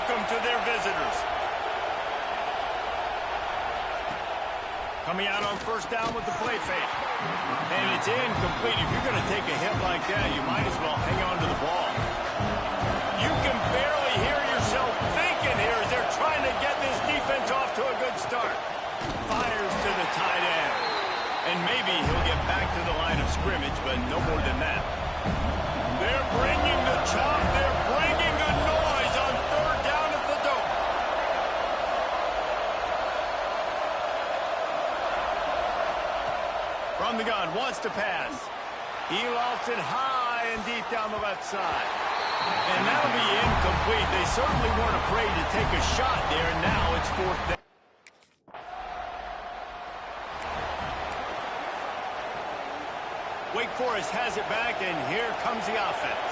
welcome to their visitors. Coming out on first down with the play fake. And it's incomplete. If you're going to take a hit like that, you might as well hang on to the ball. You can barely hear yourself thinking here as they're trying to get this defense off to a good start. Fires to the tight end. And maybe he'll get back to the line of scrimmage, but no more than that. They're bringing the chop. They're bringing the noise on third down at the dope. From the gun, wants to pass. He lost it high and deep down the left side. And that'll be incomplete. They certainly weren't afraid to take a shot there, and now it's fourth down. Wake Forest has it back, and here comes the offense.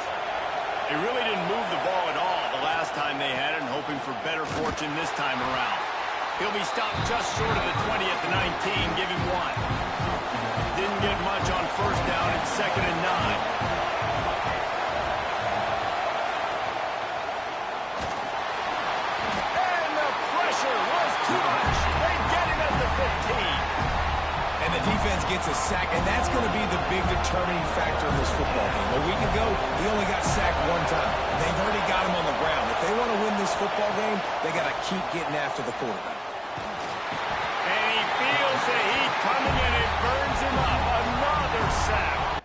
They really didn't move the ball at all the last time they had it, and hoping for better fortune this time around. He'll be stopped just short of the 20 at the 19, give him one. Didn't get much on first down. It's 2nd and 9. And the pressure was too much. They get him at the 15. And the defense gets a sack, and that's going to be the big determining factor in this football game. A week ago, he only got sacked one time. They've already got him on the ground. If they want to win this football game, they got to keep getting after the quarterback. And he feels the heat coming, and it burns him up. Another sack.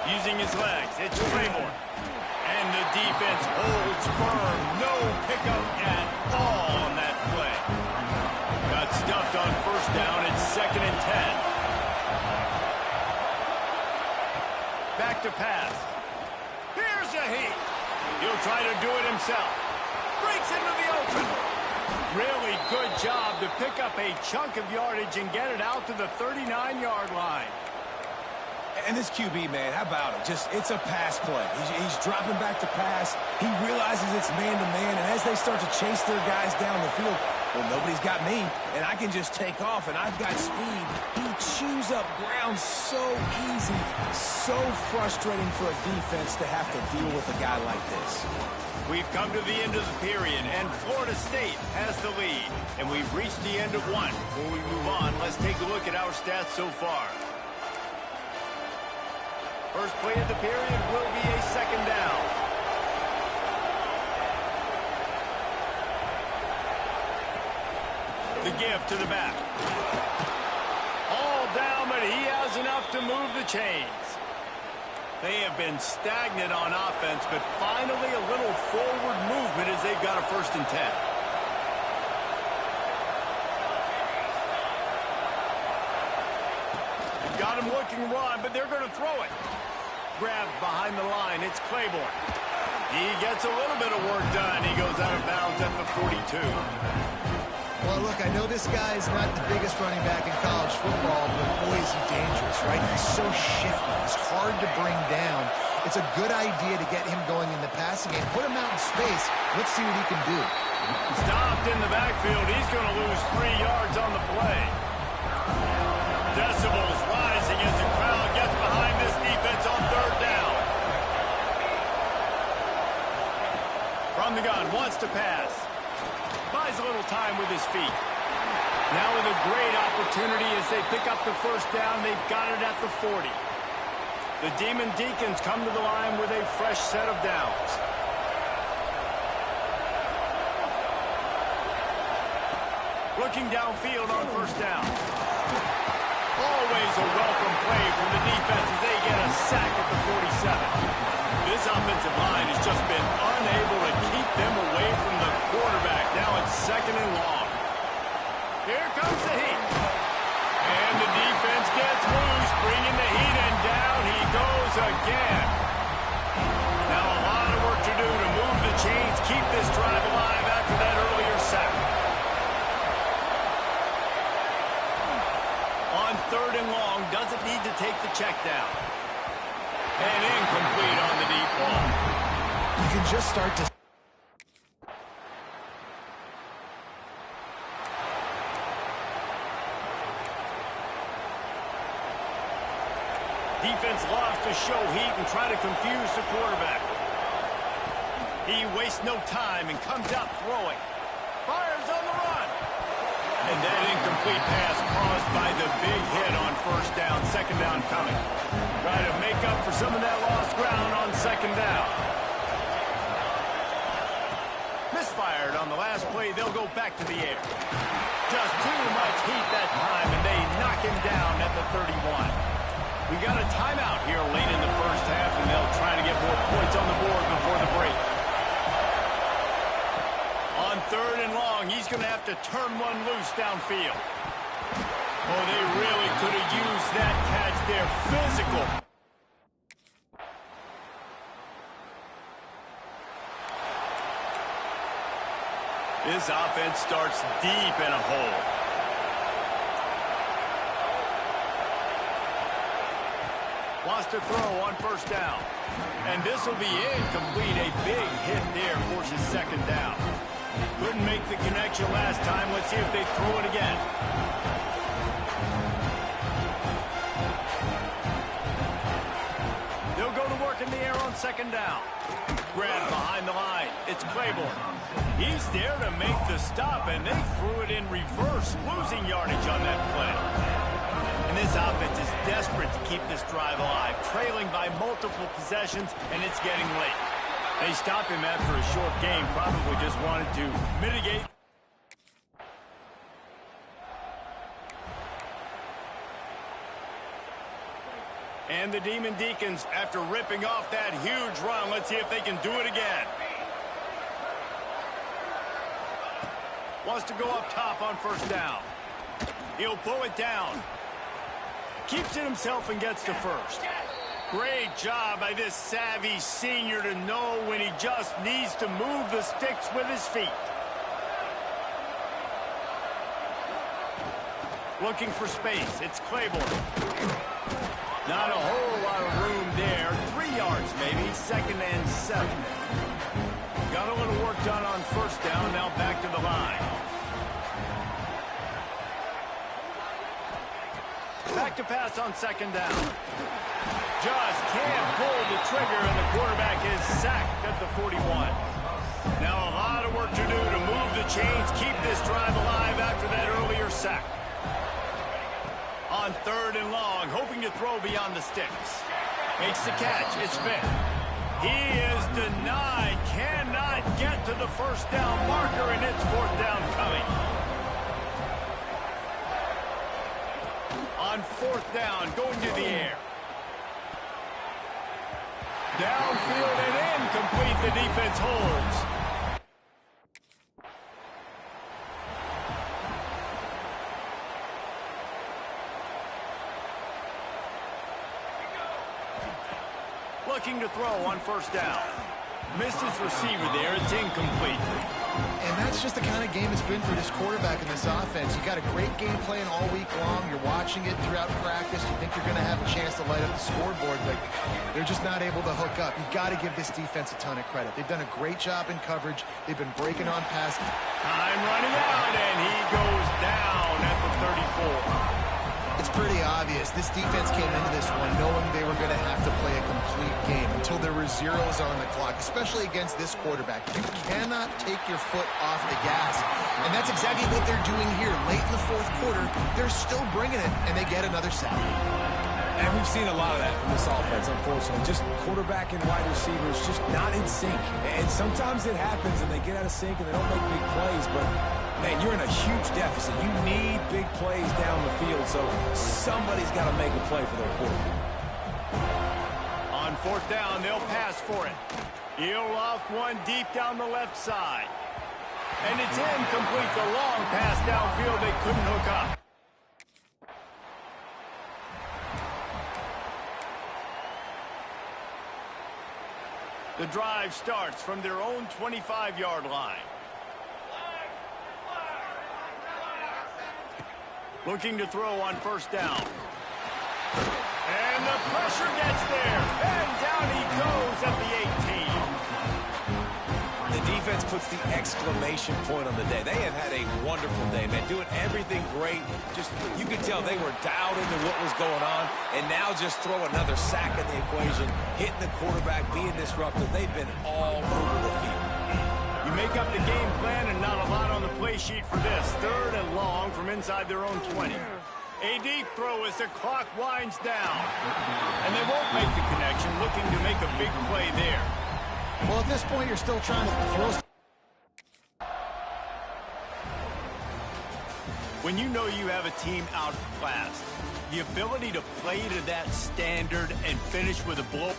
Using his legs, it's Claiborne. And the defense holds firm. No pickup at all on that play. Got stuffed on first down. It's 2nd and 10. Back to pass. Here's a heat. He'll try to do it himself. Breaks into the open. Really good job to pick up a chunk of yardage and get it out to the 39-yard line. And this QB, man, how about it? It's a pass play. He's dropping back to pass. He realizes it's man-to-man, and as they start to chase their guys down the field, well, nobody's got me, and I can just take off, and I've got speed. He chews up ground so easy, so frustrating for a defense to have to deal with a guy like this. We've come to the end of the period, and Florida State has the lead. And we've reached the end of one. Before we move on, let's take a look at our stats so far. First play of the period will be a 2nd down. The give to the back. All down, but he has enough to move the chains. They have been stagnant on offense, but finally a little forward movement as they've got a 1st and 10. They've got him looking run, but they're going to throw it. Grabbed behind the line, it's Claiborne. He gets a little bit of work done. He goes out of bounds at the 42. Well, look, I know this guy is not the biggest running back in college football, but boy, is he dangerous, right? He's so shifty. He's hard to bring down. It's a good idea to get him going in the passing game. Put him out in space. Let's see what he can do. Stopped in the backfield. He's going to lose 3 yards on the play. Decibels rising as the crowd gets behind this defense on 3rd down. From the gun, wants to pass. Buys a little time with his feet. Now with a great opportunity as they pick up the 1st down. They've got it at the 40. The Demon Deacons come to the line with a fresh set of downs. Looking downfield on 1st down. Always a welcome play from the defense as they get a sack at the 47. This offensive line has just been unable to keep them away from the quarterback. Now it's 2nd and long. Here comes the heat. And the defense gets loose, bringing the heat, and down he goes again. Now a lot of work to do to move the chains, keep this drive alive after that earlier sack. On 3rd and long, doesn't need to take the check down. And incomplete on the deep ball. You can just start to... defense loves to show heat and try to confuse the quarterback. He wastes no time and comes out throwing. Fires on the run. And that incomplete pass caused by the big hit on first down, second down coming. Try to make up for some of that lost ground on second down. Misfired on the last play. They'll go back to the air. Just too much heat that time, and they knock him down at the 31. We got a timeout here late in the first half, and they'll try to get more points on the board before the break. On third and long, he's going to have to turn one loose downfield. Oh, they really could have used that catch there. Physical. This offense starts deep in a hole. Wants to throw on first down. And this will be incomplete. A big hit there forces second down. Couldn't make the connection last time. Let's see if they throw it again. They'll go to work in the air on second down. Grab behind the line. It's Claiborne. He's there to make the stop, and they threw it in reverse, losing yardage on that play. And this offense is desperate to keep this drive alive, trailing by multiple possessions, and it's getting late. They stopped him after a short game, probably just wanted to mitigate. And the Demon Deacons, after ripping off that huge run, let's see if they can do it again. Wants to go up top on first down. He'll pull it down. Keeps it himself and gets to first. Great job by this savvy senior to know when he just needs to move the sticks with his feet. Looking for space. It's Claiborne. Not a whole lot of room there. 3 yards maybe. Second and 7. Got a little work done on first down. Now back to the line. Back to pass on second down. Just can't pull the trigger, and the quarterback is sacked at the 41. Now a lot of work to do to move the chains, keep this drive alive after that earlier sack. On third and long, hoping to throw beyond the sticks. Makes the catch. It's Vick. He is denied. Cannot get to the first down marker, and it's fourth down coming. On fourth down, going to the air. Downfield and incomplete. The defense holds. Looking to throw on first down. Missed his receiver there. It's incomplete. And that's just the kind of game it's been for this quarterback in this offense. You got a great game plan all week long. You're watching it throughout practice. You think you're going to have a chance to light up the scoreboard, but they're just not able to hook up. You got to give this defense a ton of credit. They've done a great job in coverage. They've been breaking on pass. Time running out, and he goes down at the 34. It's pretty obvious. This defense came into this one knowing they were going to have to play a complete game until there were zeros on the clock, especially against this quarterback. You cannot take your foot off the gas. And that's exactly what they're doing here. Late in the fourth quarter, they're still bringing it, and they get another sack. And we've seen a lot of that from this offense, unfortunately. Just quarterback and wide receivers just not in sync. And sometimes it happens, and they get out of sync, and they don't make big plays. But, man, you're in a huge deficit. You need big plays down the field, so somebody's got to make a play for their quarterback. On fourth down, they'll pass for it. He'll loft one deep down the left side. And it's incomplete. The long pass downfield, they couldn't hook up. The drive starts from their own 25-yard line. Looking to throw on first down. And the pressure gets there. And down he goes at the 18. The defense puts the exclamation point on the day. They have had a wonderful day, man, doing everything great. Just, you could tell they were dialed into what was going on, and now just throw another sack in the equation, hitting the quarterback, being disruptive. They've been all over the field. You make up the game plan and not a lot on the play sheet for this. 3rd and long from inside their own 20. A deep throw as the clock winds down. And they won't make the connection, looking to make a big play there. Well, at this point, you're still trying to throw. When you know you have a team outclassed, the ability to play to that standard and finish with a blow.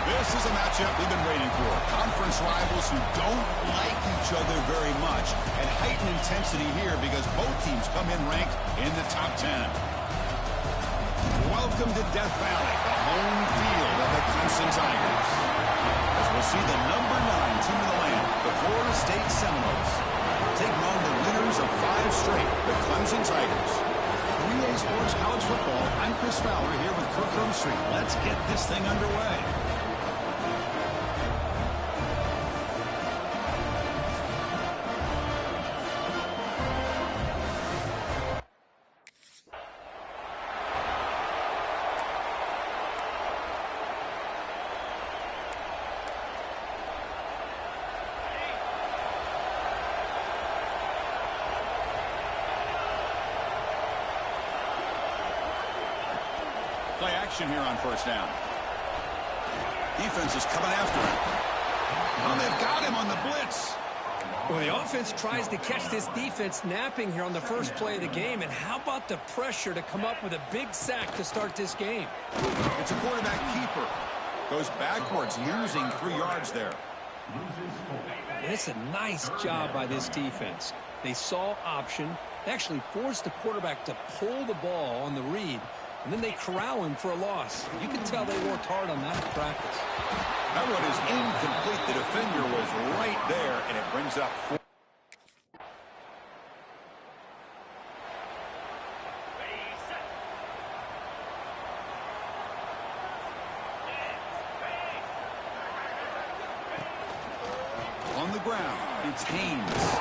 This is a matchup we've been waiting for. Conference rivals who don't like each other very much. And heightened intensity here because both teams come in ranked in the top 10. Welcome to Death Valley, the home field of the Clemson Tigers. As we'll see the number 9 team in the land, the Florida State Seminoles, taking on the winners of 5 straight, the Clemson Tigers. 3A Sports College Football, I'm Chris Fowler here with Kirk Street. Let's get this thing underway. Play action here on first down. Defense is coming after him. Oh, they've got him on the blitz. Well, the offense tries to catch this defense napping here on the first play of the game. And how about the pressure to come up with a big sack to start this game? It's a quarterback keeper. Goes backwards, losing 3 yards there. And it's a nice job by this defense. They saw option. They actually forced the quarterback to pull the ball on the read, and then they corral him for a loss. You can tell they worked hard on that in practice. That one is incomplete. The defender was right there, and it brings up 4. On the ground, it's Haynes.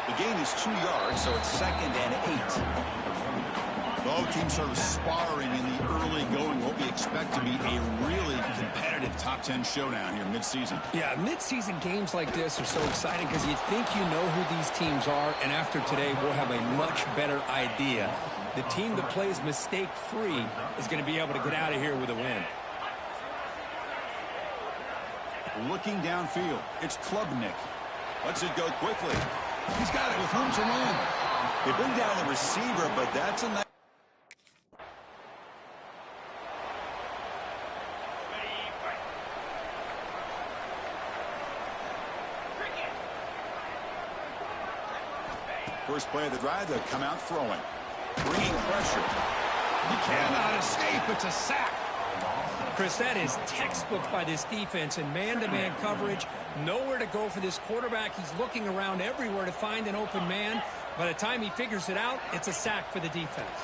The gain is 2 yards, so it's 2nd and 8. Both teams sort of sparring in the early going. What we expect to be a really competitive top 10 showdown here mid-season. Yeah, mid-season games like this are so exciting because you think you know who these teams are, and after today, we'll have a much better idea. The team that plays mistake-free is going to be able to get out of here with a win. Looking downfield, it's Klubnik. Lets it go quickly. He's got it with room to run. They bring down the receiver, but that's a nice. First play of the drive, they'll come out throwing. Bringing pressure. He cannot escape. It's a sack. Chris, that is textbook by this defense in man-to-man coverage. Nowhere to go for this quarterback. He's looking around everywhere to find an open man. By the time he figures it out, it's a sack for the defense.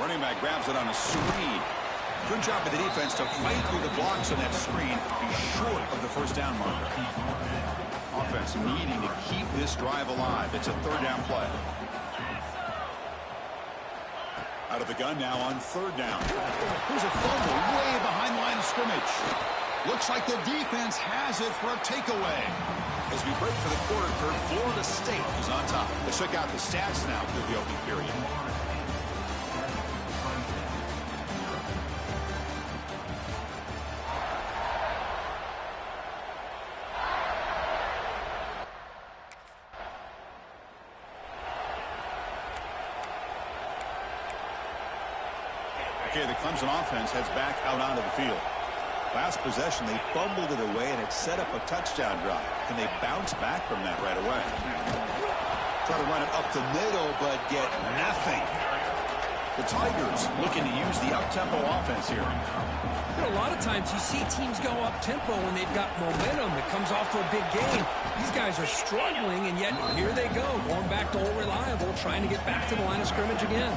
Running back grabs it on a screen. Good job by the defense to fight through the blocks on that screen. Be short of the first down marker. Offense needing to keep this drive alive. It's a 3rd down play. Out of the gun now on 3rd down. Here's a fumble way behind the line of scrimmage. Looks like the defense has it for a takeaway. As we break for the quarter, Kurt, Florida State is on top. Let's check out the stats now through the opening period. Okay, the Clemson offense heads back out onto the field. Last possession, they fumbled it away, and it set up a touchdown drive. Can they bounce back from that right away? Try to run it up the middle, but get nothing. The Tigers looking to use the up-tempo offense here. You know, a lot of times you see teams go up-tempo when they've got momentum that comes off to a big gain. These guys are struggling, and yet here they go, going back to old reliable, trying to get back to the line of scrimmage again.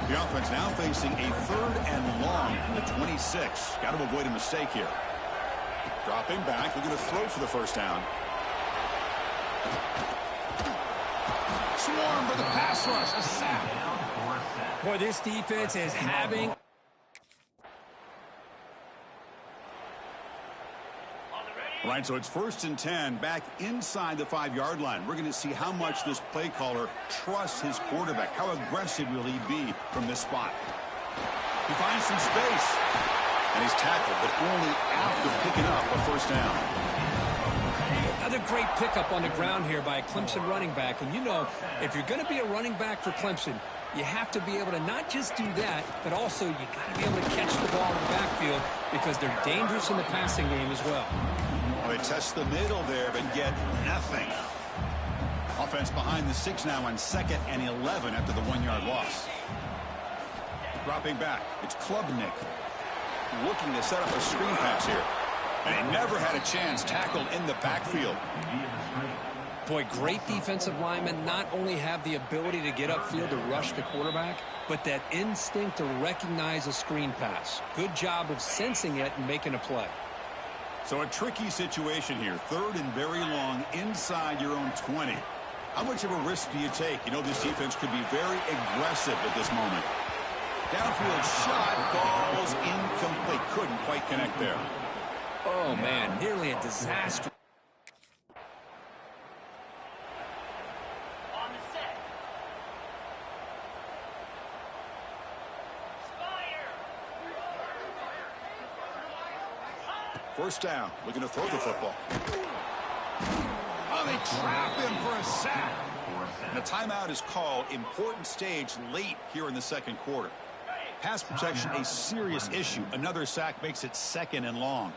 The offense now facing a 3rd and long from the 26. Got to avoid a mistake here. Dropping back, looking to throw for the first down. Swarm for the pass rush, a sack. Boy, this defense is having... All right, so it's 1st and 10, back inside the 5-yard line. We're going to see how much this play caller trusts his quarterback. How aggressive will he be from this spot? He finds some space, and he's tackled, but only after picking up a first down. Another great pickup on the ground here by a Clemson running back. And you know, if you're going to be a running back for Clemson, you have to be able to not just do that, but also you got to be able to catch the ball in the backfield because they're dangerous in the passing game as well. They test the middle there, but get nothing. Offense behind the 6 now on 2nd and 11 after the 1-yard loss. Dropping back, it's Klubnik. Looking to set up a screen pass here. And he never had a chance, tackled in the backfield. Boy, great defensive linemen not only have the ability to get upfield to rush the quarterback, but that instinct to recognize a screen pass. Good job of sensing it and making a play. So a tricky situation here. 3rd and very long inside your own 20. How much of a risk do you take? You know, this defense could be very aggressive at this moment. Downfield shot falls incomplete. Couldn't quite connect there. Oh, man, nearly a disaster. First down, looking to throw the football. Oh, they trap him for a sack. And a timeout is called. Important stage late here in the 2nd quarter. Pass protection a serious issue. Another sack makes it 2nd and long.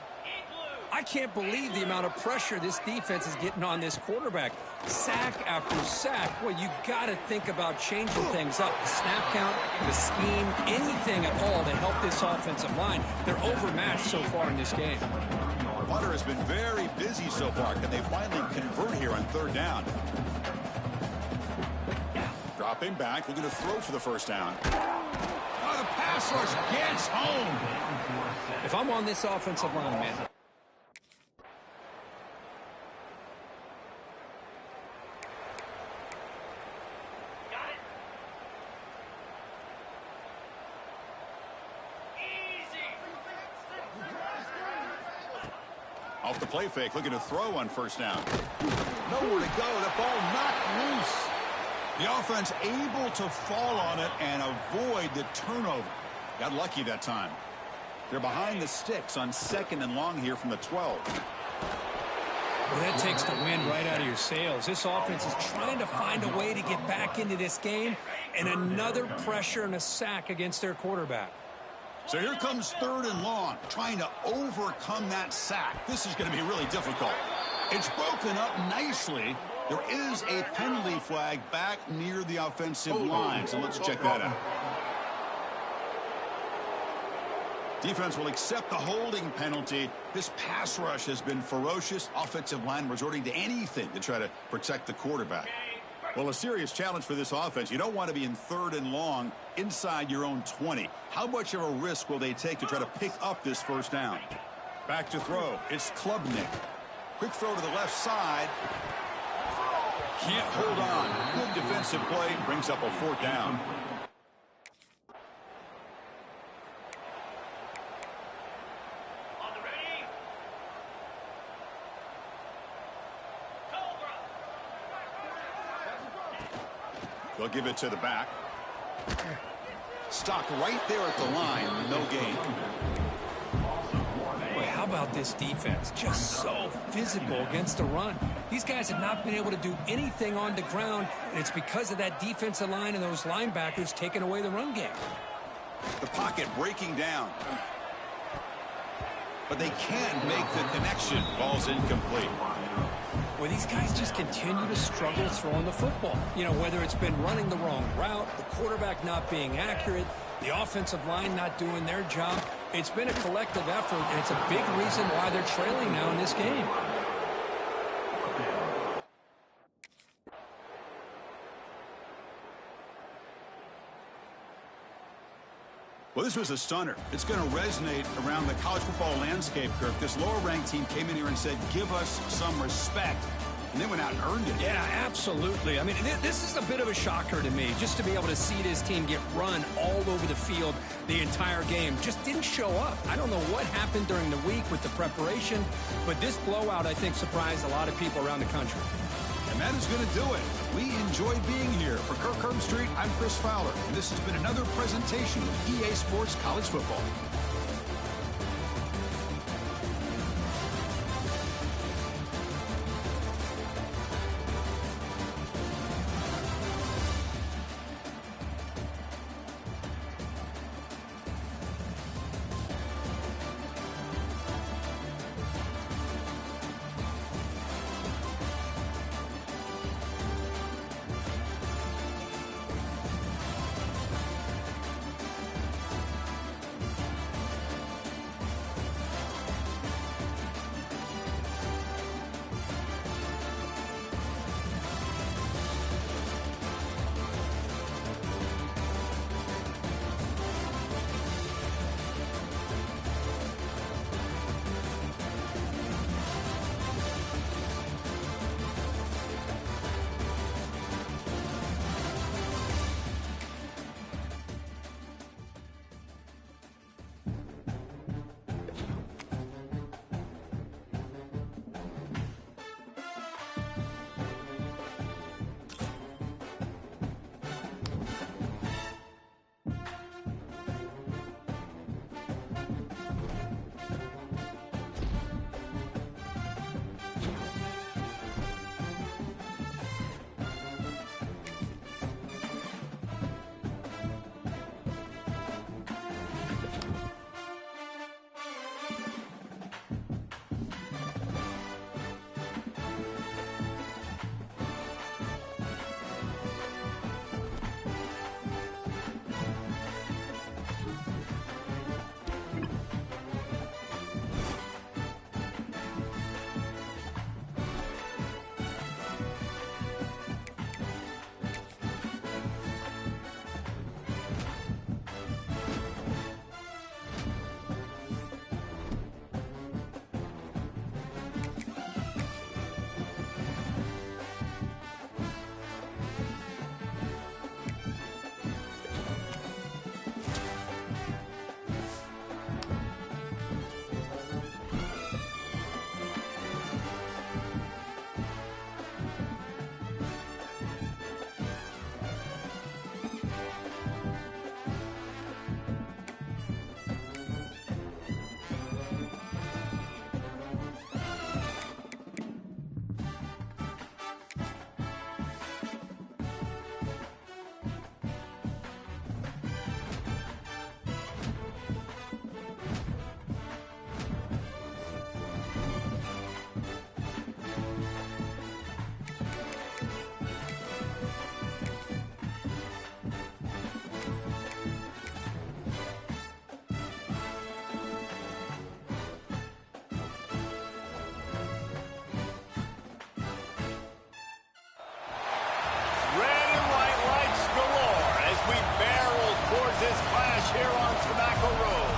I can't believe the amount of pressure this defense is getting on this quarterback. Sack after sack. Well, you got to think about changing things up. The snap count, the scheme, anything at all to help this offensive line. They're overmatched so far in this game. Punter has been very busy so far. Can they finally convert here on 3rd down? Dropping back, looking to throw for the 1st down. Oh, the pass rush gets home. If I'm on this offensive line, man. Off the play fake, looking to throw on 1st down. Nowhere to go. The ball knocked loose. The offense able to fall on it and avoid the turnover. Got lucky that time. They're behind the sticks on 2nd and long here from the 12. Well, that takes the wind right out of your sails. This offense is trying to find a way to get back into this game, and another pressure and a sack against their quarterback. So here comes 3rd and long, trying to overcome that sack. This is going to be really difficult. It's broken up nicely. There is a penalty flag back near the offensive line, so let's check that out. Defense will accept the holding penalty. This pass rush has been ferocious. Offensive line resorting to anything to try to protect the quarterback. Well, a serious challenge for this offense. You don't want to be in 3rd and long inside your own 20. How much of a risk will they take to try to pick up this 1st down? Back to throw. It's Klubnik. Quick throw to the left side. Can't hold on. Good defensive play. Brings up a 4th down. They'll give it to the back. Stopped right there at the line. No gain. Boy, how about this defense? Just so physical against the run. These guys have not been able to do anything on the ground, and it's because of that defensive line and those linebackers taking away the run game. The pocket breaking down. But they can't make the connection. Ball's incomplete. Well, these guys just continue to struggle throwing the football. You know, whether it's been running the wrong route, the quarterback not being accurate, the offensive line not doing their job. It's been a collective effort, and it's a big reason why they're trailing now in this game. Well, this was a stunner. It's going to resonate around the college football landscape, Kirk. This lower-ranked team came in here and said, give us some respect. And they went out and earned it. Yeah, absolutely. I mean, this is a bit of a shocker to me, just to be able to see this team get run all over the field the entire game. Just didn't show up. I don't know what happened during the week with the preparation, but this blowout, I think, surprised a lot of people around the country. And that is going to do it. We enjoyed being here. For Kirk Herbstreit, I'm Chris Fowler, and this has been another presentation of EA Sports College Football. Road.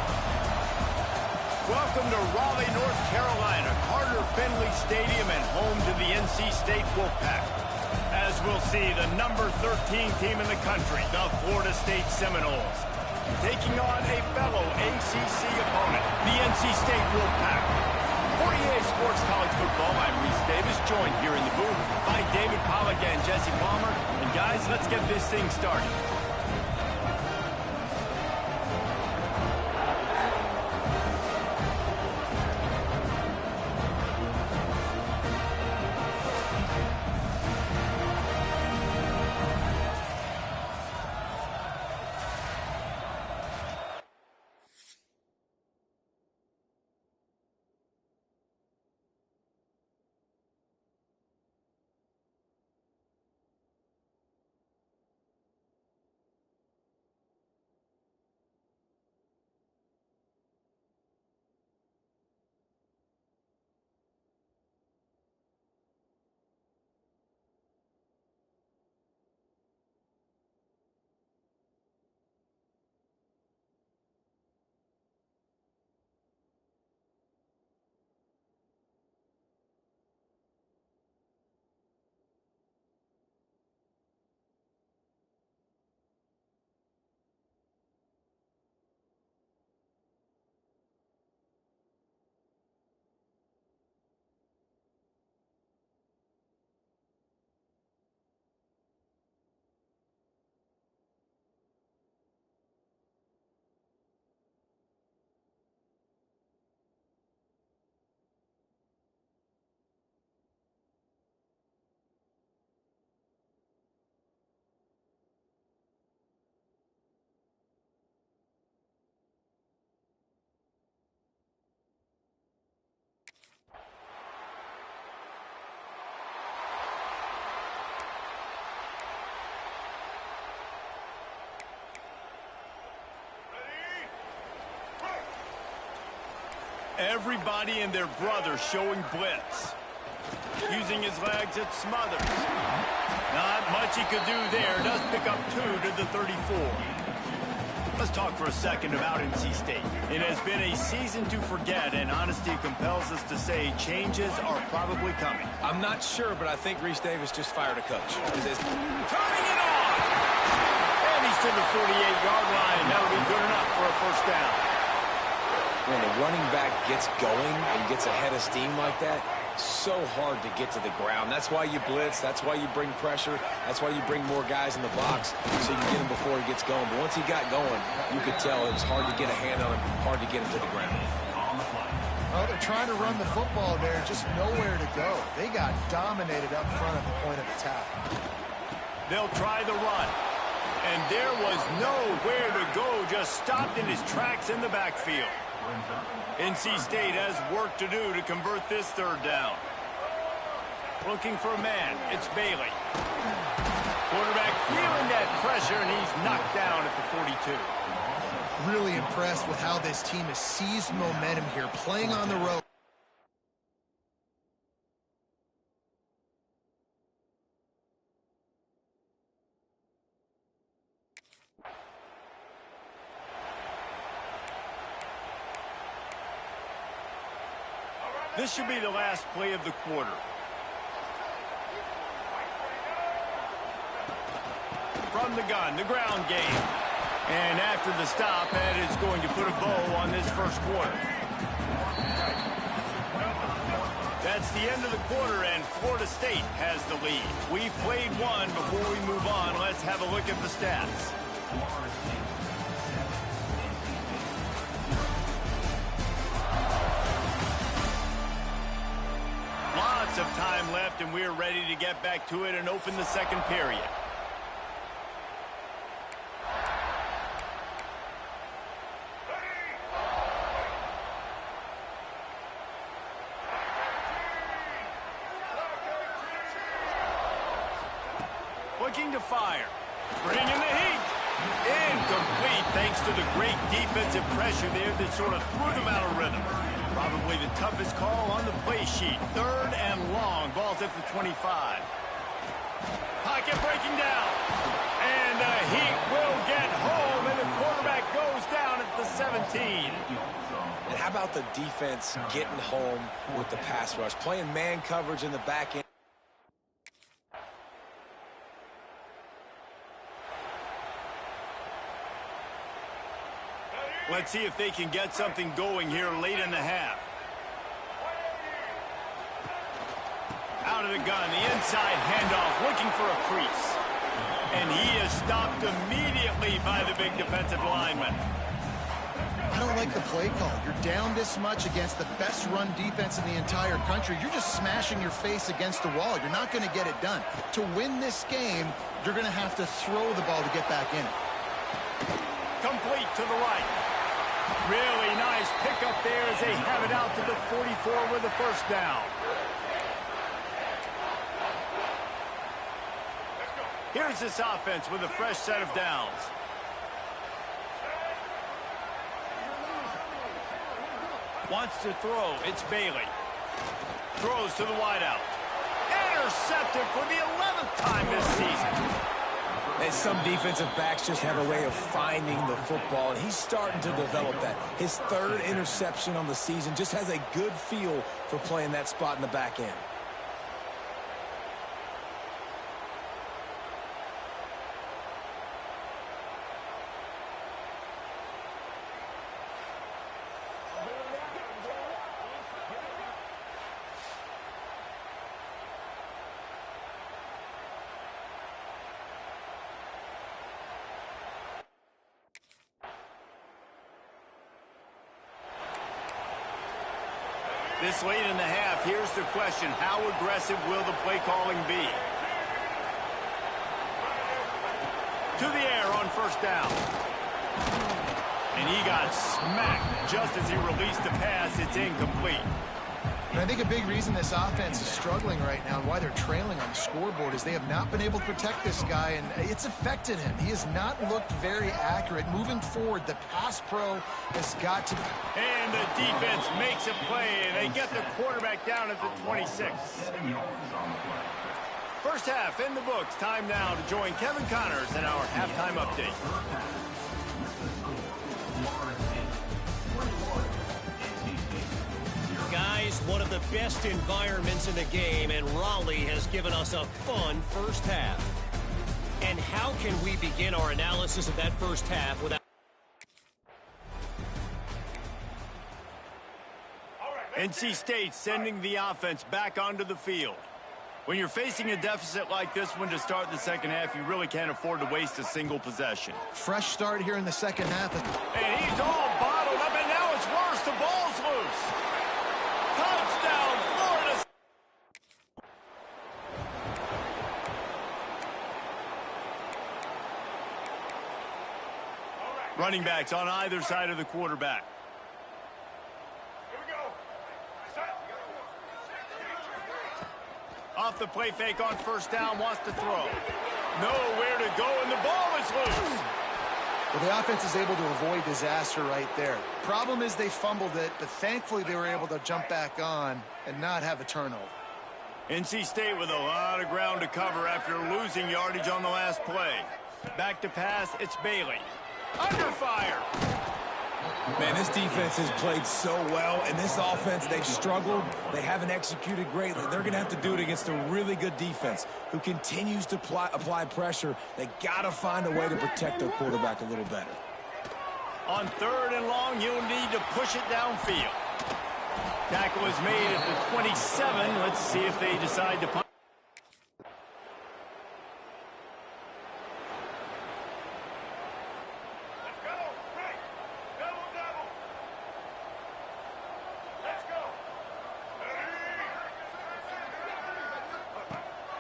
Welcome to Raleigh, North Carolina, Carter Finley Stadium, and home to the NC State Wolfpack. As we'll see, the number 13 team in the country, the Florida State Seminoles, taking on a fellow ACC opponent, the NC State Wolfpack. For EA Sports College Football, I'm Reese Davis, joined here in the booth by David Pollack and Jesse Palmer. And guys, let's get this thing started. Everybody and their brother showing blitz. Using his legs, it smothers. Not much he could do there. Does pick up 2 to the 34. Let's talk for a second about NC State. It has been a season to forget, and honesty compels us to say changes are probably coming. I'm not sure, but I think Reese Davis just fired a coach. Turning it on! And he's to the 48-yard line. That'll be good enough for a first down. When a running back gets going and gets ahead of steam like that, so hard to get to the ground. That's why you blitz. That's why you bring pressure. That's why you bring more guys in the box so you can get him before he gets going. But once he got going, you could tell it was hard to get a hand on him, hard to get him to the ground. Well, they're trying to run the football there, just nowhere to go. They got dominated up front at the point of attack. They'll try the run. And there was nowhere to go, just stopped in his tracks in the backfield. NC State has work to do to convert this third down. Looking for a man. It's Bailey. Quarterback feeling that pressure, and he's knocked down at the 42. Really impressed with how this team has seized momentum here, playing on the road. This should be the last play of the quarter. From the gun, the ground game. And after the stop, that is going to put a bow on this first quarter. That's the end of the quarter, and Florida State has the lead. We've played one. Before we move on, let's have a look at the stats. Lots of time left, and we're ready to get back to it and open the second period. Looking to fire. Bringing the heat. Incomplete thanks to the great defensive pressure there that sort of threw them out of rhythm. Probably the toughest call on the play sheet. Third and long. Ball's at the 25. Pocket breaking down. And the Heat will get home, and the quarterback goes down at the 17. And how about the defense getting home with the pass rush, playing man coverage in the back end? Let's see if they can get something going here late in the half. Out of the gun, the inside handoff, looking for a crease. And he is stopped immediately by the big defensive lineman. I don't like the play call. You're down this much against the best run defense in the entire country. You're just smashing your face against the wall. You're not going to get it done. To win this game, you're going to have to throw the ball to get back in it. Complete to the right. Really nice pickup there as they have it out to the 44 with the first down. Here's this offense with a fresh set of downs. Wants to throw. It's Bailey. Throws to the wideout. Intercepted for the 11th time this season. And some defensive backs just have a way of finding the football, and he's starting to develop that. His third interception on the season, just has a good feel for playing that spot in the back end. This late in the half, here's the question. How aggressive will the play calling be? To the air on first down. And he got smacked just as he released the pass. It's incomplete. And I think a big reason this offense is struggling right now and why they're trailing on the scoreboard is they have not been able to protect this guy, and it's affected him. He has not looked very accurate. Moving forward, the pass pro has got to... And the defense makes a play, and they get the quarterback down at the 26. First half in the books. Time now to join Kevin Connors in our halftime update. Guys, one of the best environments in the game, and Raleigh has given us a fun first half. And how can we begin our analysis of that first half without... NC State sending the offense back onto the field. When you're facing a deficit like this one to start the second half, you really can't afford to waste a single possession. Fresh start here in the second half. And he's all bottled up, and now it's worse. The ball's loose. Touchdown, Florida. Running backs on either side of the quarterback. Off the play fake on first down, wants to throw. Nowhere to go, and the ball is loose. Well, the offense is able to avoid disaster right there. Problem is they fumbled it, but thankfully they were able to jump back on and not have a turnover. NC State with a lot of ground to cover after losing yardage on the last play. Back to pass, it's Bailey. Under fire. Man, this defense has played so well, and this offense, they've struggled. They haven't executed greatly. They're going to have to do it against a really good defense who continues to apply pressure. They got to find a way to protect their quarterback a little better. On third and long, you'll need to push it downfield. Tackle is made at the 27. Let's see if they decide to punt.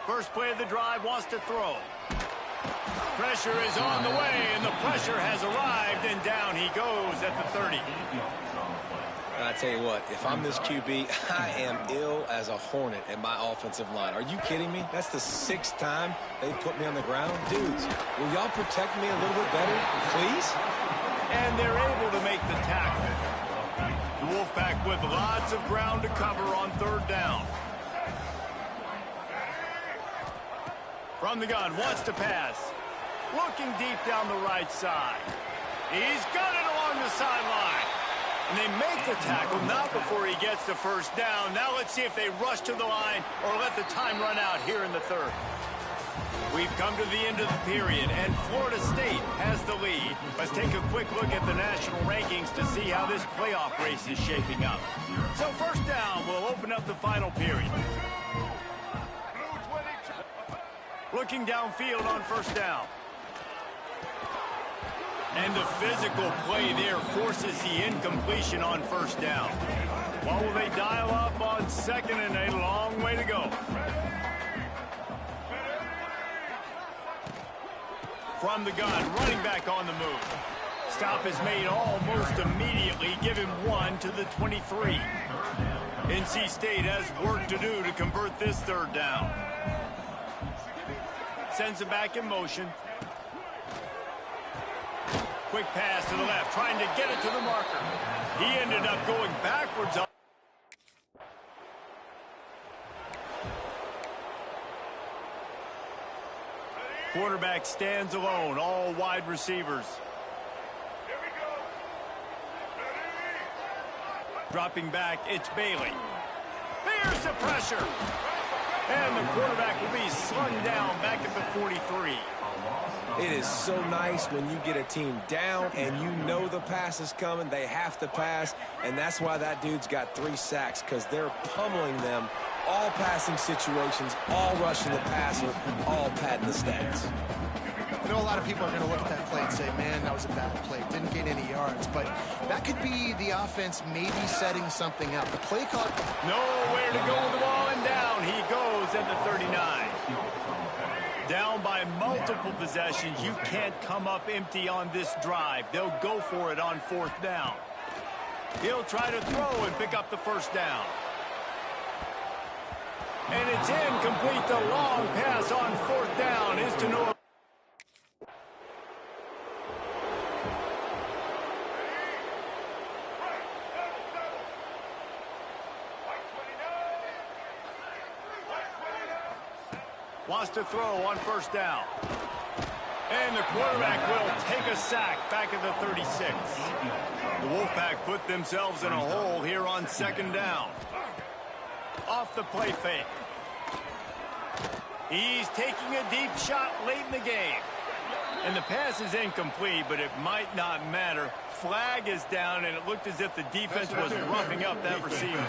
First play of the drive, wants to throw. Pressure is on the way, and the pressure has arrived, and down he goes at the 30. I tell you what, if I'm this QB, I am ill as a hornet at my offensive line. Are you kidding me? That's the 6th time they put me on the ground. Dudes, will y'all protect me a little bit better, please? And they're able to make the tackle. The Wolfpack with lots of ground to cover on third down. From the gun, wants to pass. Looking deep down the right side. He's got it along the sideline. And they make the tackle, not before he gets the first down. Now let's see if they rush to the line or let the time run out here in the third. We've come to the end of the period, and Florida State has the lead. Let's take a quick look at the national rankings to see how this playoff race is shaping up. So first down, we'll open up the final period. Looking downfield on first down. And the physical play there forces the incompletion on first down. What will they dial up on second, and a long way to go. From the gun, running back on the move. Stop is made almost immediately. Give him 1 to the 23. NC State has work to do to convert this third down. Sends it back in motion. Quick pass to the left, trying to get it to the marker. He ended up going backwards. Quarterback stands alone, all wide receivers. Dropping back, it's Bailey. There's the pressure. And the quarterback will be slung down back at the 43. It is so nice when you get a team down and you know the pass is coming. They have to pass, and that's why that dude's got 3 sacks, because they're pummeling them. All passing situations, all rushing the passer, all padding the stats. I know a lot of people are going to look at that play and say, man, that was a bad play. Didn't gain any yards. But that could be the offense maybe setting something up. The play call. Nowhere to go with the ball, and down he goes at the 39. Down by multiple possessions. You can't come up empty on this drive. They'll go for it on fourth down. He'll try to throw and pick up the first down. And it's incomplete. The long pass on fourth down is to North. Wants to throw on first down. And the quarterback will take a sack back at the 36. The Wolfpack put themselves in a hole here on second down. Off the play fake. He's taking a deep shot late in the game. And the pass is incomplete, but it might not matter. Flag is down, and it looked as if the defense was roughing up that receiver.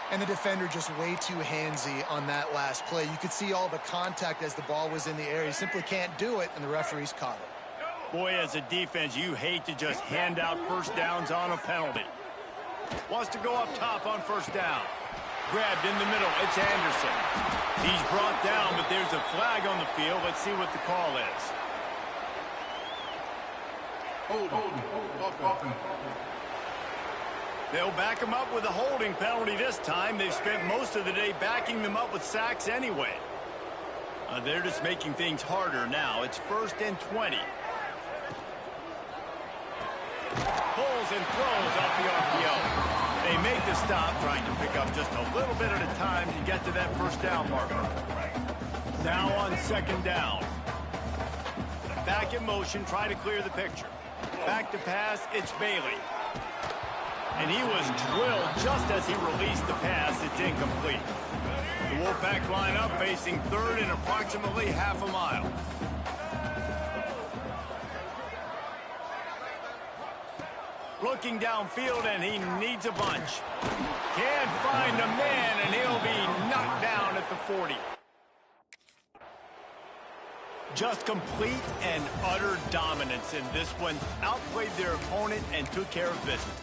And the defender just way too handsy on that last play. You could see all the contact as the ball was in the air. He simply can't do it, and the referees caught it. Boy, as a defense, you hate to just hand out first downs on a penalty. Wants to go up top on first down. Grabbed in the middle. It's Anderson. He's brought down, but there's a flag on the field. Let's see what the call is. They'll back him up with a holding penalty this time. They've spent most of the day backing them up with sacks anyway. They're just making things harder now. It's 1st and 20. Pulls and throws off the RPO. They make the stop, trying to pick up just a little bit at a time to get to that first down marker. Now on second down. Back in motion, try to clear the picture. Back to pass, it's Bailey. And he was drilled just as he released the pass. It's incomplete. The Wolfpack line up facing third and approximately half a mile. Looking downfield, and he needs a bunch. Can't find a man, and he'll be knocked down at the 40. Just complete and utter dominance in this one. Outplayed their opponent and took care of business.